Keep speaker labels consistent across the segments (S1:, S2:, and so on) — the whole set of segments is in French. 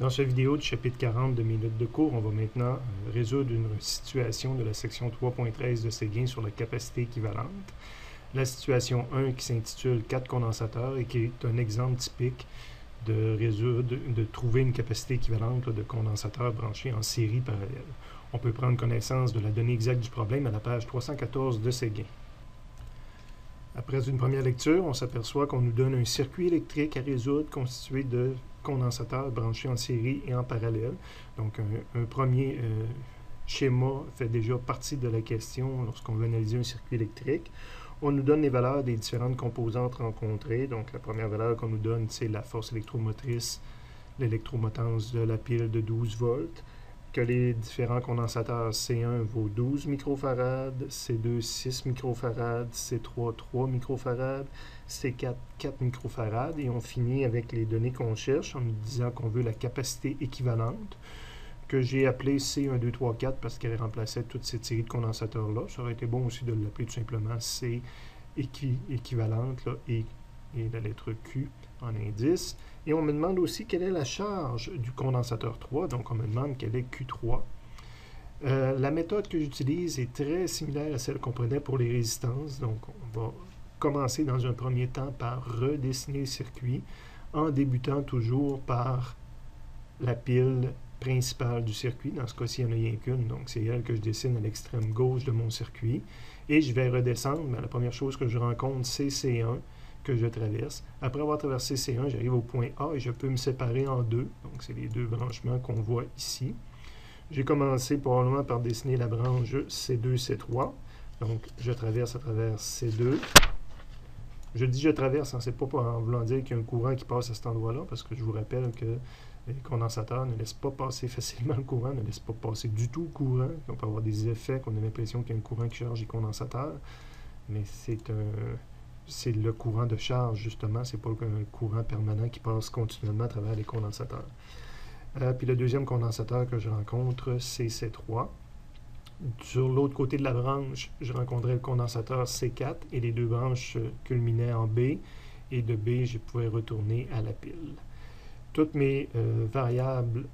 S1: Dans cette vidéo du chapitre 40 de Minutes de cours, on va maintenant résoudre une situation de la section 3.13 de Séguin sur la capacité équivalente. La situation 1 qui s'intitule 4 condensateurs et qui est un exemple typique de trouver une capacité équivalente de condensateurs branchés en série parallèle. On peut prendre connaissance de la donnée exacte du problème à la page 314 de Séguin. Après une première lecture, on s'aperçoit qu'on nous donne un circuit électrique à résoudre constitué de condensateurs branchés en série et en parallèle. Donc, un premier schéma fait déjà partie de la question lorsqu'on veut analyser un circuit électrique. On nous donne les valeurs des différentes composantes rencontrées. Donc, la première valeur qu'on nous donne, c'est la force électromotrice, l'électromotance de la pile de 12 volts. Que les différents condensateurs C1 vaut 12 microfarad, C2 6 microfarad, C3 3 microfarad, C4 4 microfarad, et on finit avec les données qu'on cherche en nous disant qu'on veut la capacité équivalente, que j'ai appelée C1, 2, 3, 4 parce qu'elle remplaçait toute cette série de condensateurs-là. Ça aurait été bon aussi de l'appeler tout simplement C équivalente là, et la lettre Q en indice. Et on me demande aussi quelle est la charge du condensateur 3, donc on me demande quelle est Q3. La méthode que j'utilise est très similaire à celle qu'on prenait pour les résistances, donc on va commencer dans un premier temps par redessiner le circuit en débutant toujours par la pile principale du circuit. Dans ce cas-ci, il n'y en a rien qu'une, donc c'est elle que je dessine à l'extrême gauche de mon circuit. Et je vais redescendre, mais la première chose que je rencontre, c'est C1 que je traverse. Après avoir traversé C1, j'arrive au point A et je peux me séparer en deux. Donc, c'est les deux branchements qu'on voit ici. J'ai commencé probablement par dessiner la branche C2, C3. Donc, je traverse à travers C2. Je dis je traverse, hein, c'est pas en voulant dire qu'il y a un courant qui passe à cet endroit-là, parce que je vous rappelle que les condensateurs ne laissent pas passer facilement le courant, ne laissent pas passer du tout le courant. On peut avoir des effets qu'on a l'impression qu'il y a un courant qui charge les condensateurs, mais c'est le courant de charge, justement, c'est pas un courant permanent qui passe continuellement à travers les condensateurs. Puis le deuxième condensateur que je rencontre, c'est C3. Sur l'autre côté de la branche, je rencontrais le condensateur C4 et les deux branches culminaient en B. Et de B, je pouvais retourner à la pile. Toutes mes variables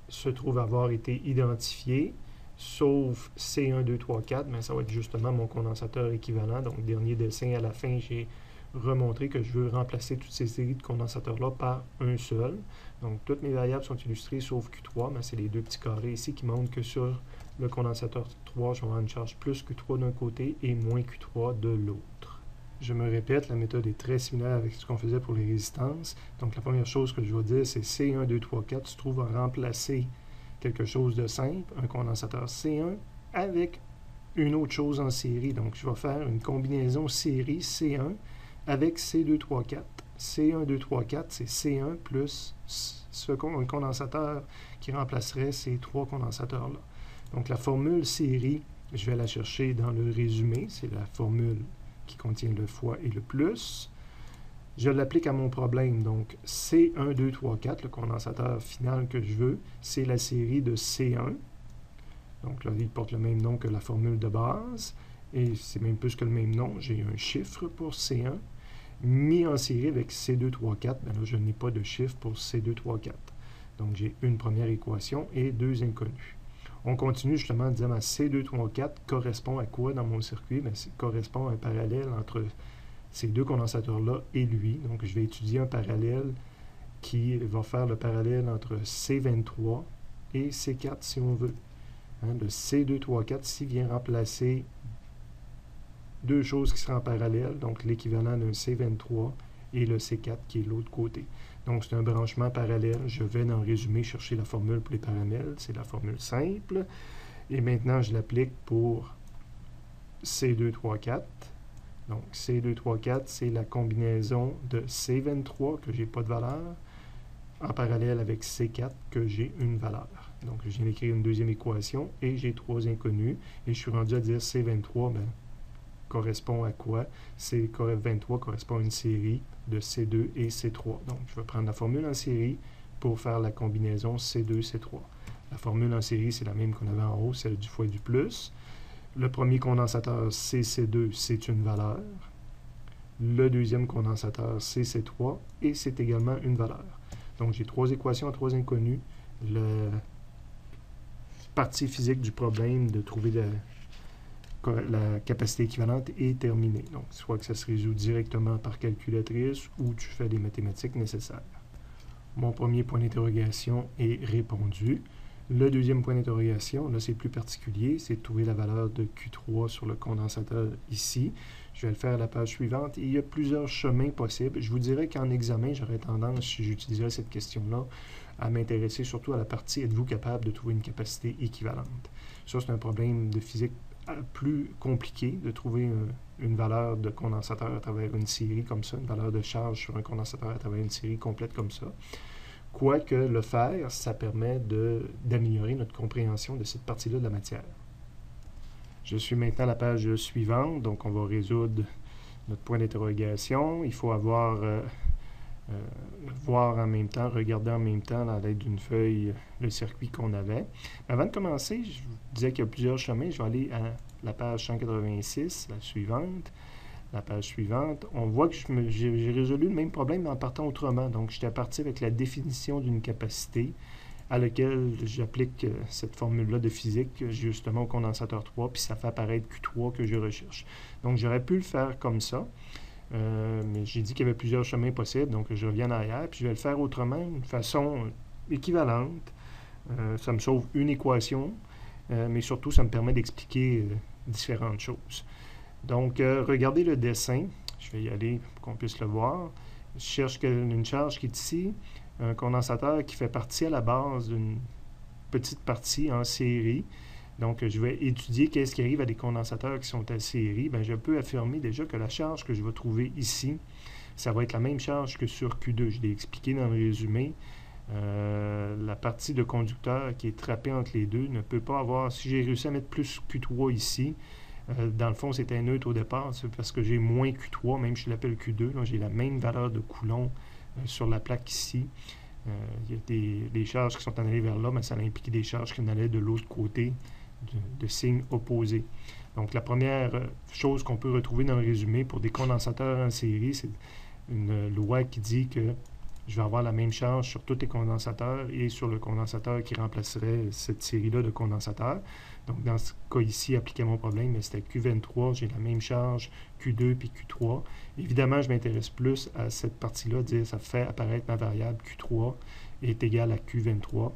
S1: se trouvent avoir été identifiées, sauf C1, 2, 3, 4, mais ça va être justement mon condensateur équivalent. Donc, dernier dessin à la fin, j'ai remontré que je veux remplacer toutes ces séries de condensateurs-là par un seul. Donc, toutes mes variables sont illustrées sauf Q3, mais c'est les deux petits carrés ici qui montrent que sur le condensateur 3, je vais avoir une charge plus Q3 d'un côté et moins Q3 de l'autre. Je me répète, la méthode est très similaire avec ce qu'on faisait pour les résistances. Donc, la première chose que je vais dire, c'est C1, 2, 3, 4 se trouve à remplacer quelque chose de simple, un condensateur C1, avec une autre chose en série. Donc, je vais faire une combinaison série C1 avec C2, 3, 4. C1, 2, 3, 4, c'est C1 plus un condensateur qui remplacerait ces trois condensateurs-là. Donc, la formule série, je vais la chercher dans le résumé. C'est la formule qui contient le fois et le plus. Je l'applique à mon problème. Donc, C1, 2, 3, 4, le condensateur final que je veux, c'est la série de C1. Donc, là, il porte le même nom que la formule de base. Et c'est même plus que le même nom. J'ai un chiffre pour C1. Mis en série avec C2, 3, 4, bien là, je n'ai pas de chiffre pour C2, 3, 4. Donc, j'ai une première équation et deux inconnus. On continue justement en disant que C2, 3, 4 correspond à quoi dans mon circuit? Bien, ça correspond à un parallèle entre ces deux condensateurs-là et lui. Donc, je vais étudier un parallèle qui va faire le parallèle entre C23 et C4 si on veut. Hein, le C2, 3, 4 ici vient remplacer deux choses qui seraient en parallèle, donc l'équivalent d'un C23 et le C4 qui est de l'autre côté. Donc, c'est un branchement parallèle. Je vais dans le résumé chercher la formule pour les parallèles. C'est la formule simple. Et maintenant, je l'applique pour C2, 3, 4. Donc, C2, 3, 4, c'est la combinaison de C23, que je n'ai pas de valeur, en parallèle avec C4, que j'ai une valeur. Donc, je viens d'écrire une deuxième équation et j'ai trois inconnus. Et je suis rendu à dire C23, ben, correspond à quoi? C23 correspond à une série de C2 et C3. Donc, je vais prendre la formule en série pour faire la combinaison C2, C3. La formule en série, c'est la même qu'on avait en haut, celle du fois et du plus. Le premier condensateur CC2, c'est une valeur. Le deuxième condensateur CC3, et c'est également une valeur. Donc, j'ai 3 équations à 3 inconnus. La partie physique du problème de trouver la capacité équivalente est terminée. Donc, soit que ça se résout directement par calculatrice ou tu fais les mathématiques nécessaires. Mon premier point d'interrogation est répondu. Le deuxième point d'interrogation, là c'est plus particulier, c'est de trouver la valeur de Q3 sur le condensateur ici. Je vais le faire à la page suivante. Et il y a plusieurs chemins possibles. Je vous dirais qu'en examen, j'aurais tendance, si j'utiliserais cette question-là, à m'intéresser surtout à la partie « Êtes-vous capable de trouver une capacité équivalente? » Ça, c'est un problème de physique plus compliqué de trouver une valeur de condensateur à travers une série comme ça, une valeur de charge sur un condensateur à travers une série complète comme ça. Quoique le faire, ça permet d'améliorer notre compréhension de cette partie-là de la matière. Je suis maintenant à la page suivante, donc on va résoudre notre point d'interrogation. Il faut voir en même temps, regarder en même temps à l'aide d'une feuille le circuit qu'on avait. Avant de commencer, je vous disais qu'il y a plusieurs chemins. Je vais aller à la page 186, la suivante. La page suivante, on voit que j'ai résolu le même problème en partant autrement. Donc, j'étais parti avec la définition d'une capacité à laquelle j'applique cette formule-là de physique justement au condensateur 3, puis ça fait apparaître Q3 que je recherche. Donc, j'aurais pu le faire comme ça, mais j'ai dit qu'il y avait plusieurs chemins possibles, donc je reviens en arrière, puis je vais le faire autrement, d'une façon équivalente. Ça me sauve une équation, mais surtout, ça me permet d'expliquer différentes choses. Donc, regardez le dessin. Je vais y aller pour qu'on puisse le voir. Je cherche une charge qui est ici, un condensateur qui fait partie à la base d'une petite partie en série. Donc, je vais étudier qu'est-ce qui arrive à des condensateurs qui sont en série. Bien, je peux affirmer déjà que la charge que je vais trouver ici, ça va être la même charge que sur Q2. Je l'ai expliqué dans le résumé. La partie de conducteur qui est trappée entre les deux ne peut pas avoir... Si j'ai réussi à mettre plus Q3 ici, dans le fond, c'était neutre au départ, c'est parce que j'ai moins Q3, même si je l'appelle Q2. J'ai la même valeur de Coulomb sur la plaque ici. Il y a des charges qui sont en allées vers là, mais ça a impliqué des charges qui en allaient de l'autre côté, de signe opposé. Donc, la première chose qu'on peut retrouver dans le résumé pour des condensateurs en série, c'est une loi qui dit que je vais avoir la même charge sur tous les condensateurs et sur le condensateur qui remplacerait cette série-là de condensateurs. Donc, dans ce cas ici, appliquer mon problème, c'était Q23, j'ai la même charge Q2 puis Q3. Évidemment, je m'intéresse plus à cette partie-là, dire ça fait apparaître ma variable Q3 est égale à Q23.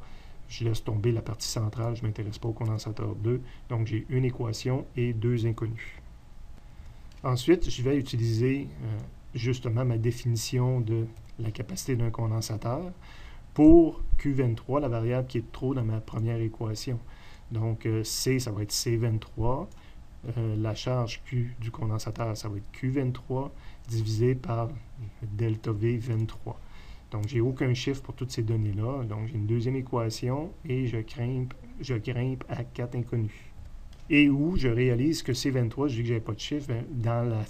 S1: Je laisse tomber la partie centrale, je ne m'intéresse pas au condensateur 2. Donc, j'ai une équation et deux inconnus. Ensuite, je vais utiliser justement ma définition de la capacité d'un condensateur pour Q23, la variable qui est trop dans ma première équation. Donc, C, ça va être C23. La charge Q du condensateur, ça va être Q23 divisé par delta V23. Donc, j'ai aucun chiffre pour toutes ces données-là. Donc, j'ai une deuxième équation et je grimpe à 4 inconnus. Et où je réalise que C23, je dis que je n'avais pas de chiffre, dans la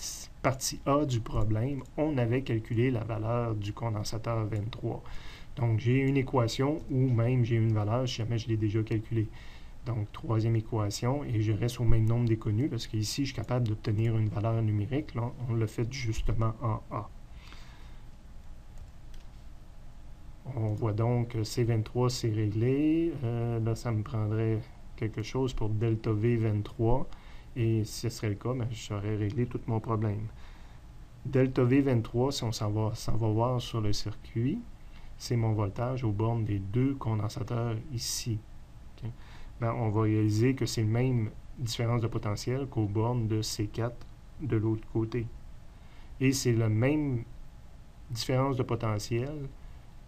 S1: partie A du problème, on avait calculé la valeur du condensateur 23. Donc, j'ai une équation ou même j'ai une valeur si jamais je l'ai déjà calculée. Donc, troisième équation, et je reste au même nombre d'inconnus, parce qu'ici, je suis capable d'obtenir une valeur numérique. Là, on l'a fait justement en A. On voit donc que C23, c'est réglé. Là, ça me prendrait quelque chose pour delta V23, et si ce serait le cas, je saurais régler tout mon problème. Delta V23, si on s'en va voir sur le circuit, c'est mon voltage aux bornes des deux condensateurs ici. Okay? On va réaliser que c'est la même différence de potentiel qu'aux bornes de C4 de l'autre côté. Et c'est la même différence de potentiel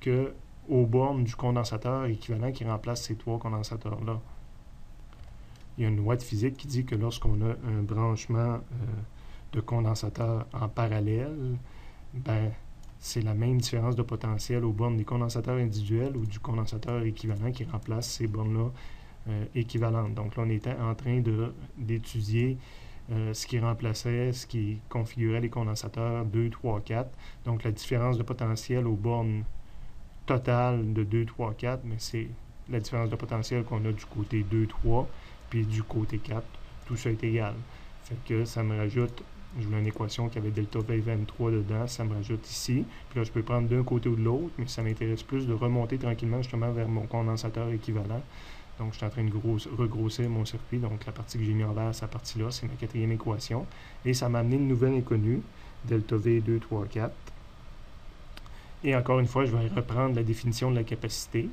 S1: qu'aux bornes du condensateur équivalent qui remplace ces trois condensateurs-là. Il y a une loi de physique qui dit que lorsqu'on a un branchement de condensateur en parallèle, c'est la même différence de potentiel aux bornes des condensateurs individuels ou du condensateur équivalent qui remplace ces bornes-là équivalentes. Donc là, on était en train d'étudier ce qui remplaçait, ce qui configurait les condensateurs 2, 3, 4. Donc la différence de potentiel aux bornes totales de 2, 3, 4, mais c'est la différence de potentiel qu'on a du côté 2, 3, puis du côté 4. Tout ça est égal. Fait que ça me rajoute Je voulais une équation qui avait delta V23 dedans, ça me rajoute ici. Puis là, je peux prendre d'un côté ou de l'autre, mais ça m'intéresse plus de remonter tranquillement justement vers mon condensateur équivalent. Donc, je suis en train de regrossir mon circuit. Donc, la partie que j'ai mis en vert, cette partie-là, c'est ma quatrième équation. Et ça m'a amené une nouvelle inconnue, delta V2, 3, 4. Et encore une fois, je vais reprendre la définition de la capacité.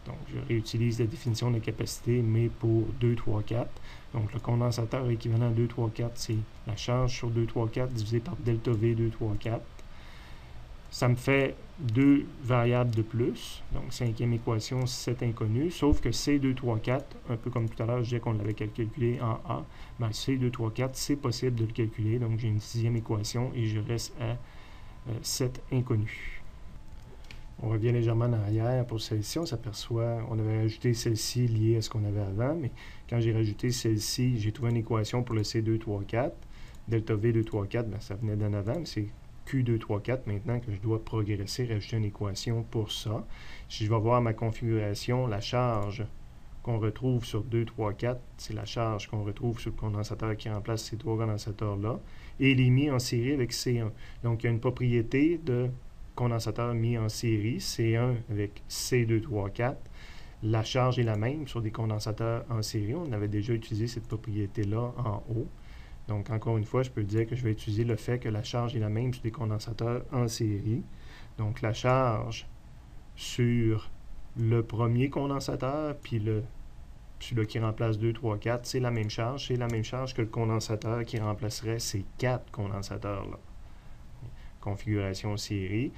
S1: Donc, je réutilise la définition de la capacité, mais pour 2, 3, 4. Donc, le condensateur équivalent à 2, 3, 4, c'est la charge sur 2, 3, 4 divisé par delta V, 2, 3, 4. Ça me fait deux variables de plus. Donc, cinquième équation, 7 inconnus. Sauf que C2, 3, 4, un peu comme tout à l'heure, je disais qu'on l'avait calculé en A. Ben, C2, 3, 4, c'est possible de le calculer. Donc, j'ai une sixième équation et je reste à 7 inconnus. On revient légèrement en arrière pour celle-ci. On s'aperçoit, on avait rajouté celle-ci liée à ce qu'on avait avant, mais quand j'ai rajouté celle-ci, j'ai trouvé une équation pour le C2, 3, 4. Delta V, 2, 3, 4, ben, ça venait d'en avant, mais c'est Q2, 3, 4 maintenant que je dois progresser, rajouter une équation pour ça. Si je vais voir ma configuration, la charge qu'on retrouve sur 2, 3, 4, c'est la charge qu'on retrouve sur le condensateur qui remplace ces trois condensateurs-là, et il est mis en série avec C1. Donc, il y a une propriété de condensateur mis en série, C1 avec C2, 3, 4. La charge est la même sur des condensateurs en série. On avait déjà utilisé cette propriété-là en haut. Donc, encore une fois, je peux dire que je vais utiliser le fait que la charge est la même sur des condensateurs en série. Donc, la charge sur le premier condensateur, puis celui-là qui remplace 2, 3, 4, c'est la même charge. C'est la même charge que le condensateur qui remplacerait ces 4 condensateurs-là. Configuration série.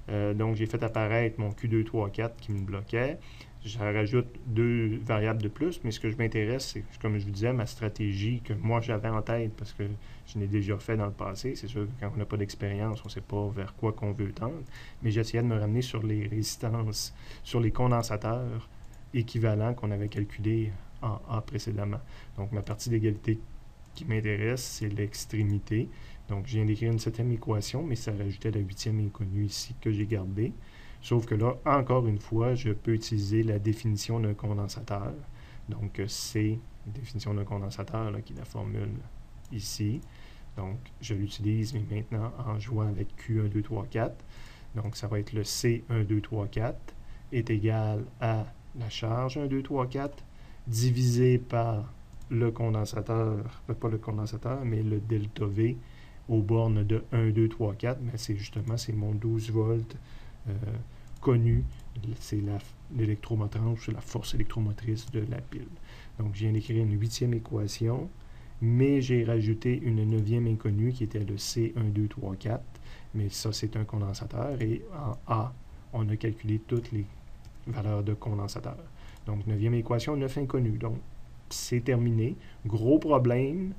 S1: Donc, j'ai fait apparaître mon Q2, 3, 4 qui me bloquait. Je rajoute deux variables de plus, mais ce que je m'intéresse, c'est, comme je vous disais, ma stratégie que moi j'avais en tête, parce que je l'ai déjà fait dans le passé. C'est sûr que quand on n'a pas d'expérience, on ne sait pas vers quoi qu'on veut tendre, mais j'essayais de me ramener sur les résistances, sur les condensateurs équivalents qu'on avait calculés en A précédemment. Donc, ma partie d'égalité qui m'intéresse, c'est l'extrémité. Donc, je viens d'écrire une septième équation, mais ça rajoutait la huitième inconnue ici que j'ai gardée. Sauf que là, encore une fois, je peux utiliser la définition d'un condensateur. Donc, c'est la définition d'un condensateur là, qui est la formule ici. Donc, je l'utilise, mais maintenant en jouant avec Q1, 2, 3, 4. Donc, ça va être le C1, 2, 3, 4 est égal à la charge 1, 2, 3, 4 divisé par le condensateur, pas le condensateur, mais le delta V aux bornes de 1, 2, 3, 4. Mais c'est justement, c'est mon 12 volts connu, c'est l'électromotrice, c'est la force électromotrice de la pile. Donc, je viens d'écrire une huitième équation, mais j'ai rajouté une neuvième inconnue qui était le C1, 2, 3, 4. Mais ça, c'est un condensateur. Et en A, on a calculé toutes les valeurs de condensateur. Donc, neuvième équation, 9 inconnus. Donc, c'est terminé. Gros problème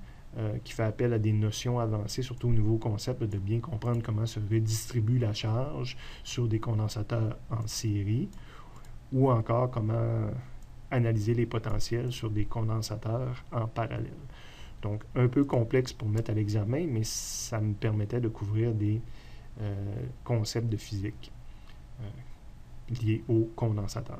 S1: qui fait appel à des notions avancées, surtout au nouveau concept de bien comprendre comment se redistribue la charge sur des condensateurs en série, ou encore comment analyser les potentiels sur des condensateurs en parallèle. Donc, un peu complexe pour mettre à l'examen, mais ça me permettait de couvrir des concepts de physique liés aux condensateurs.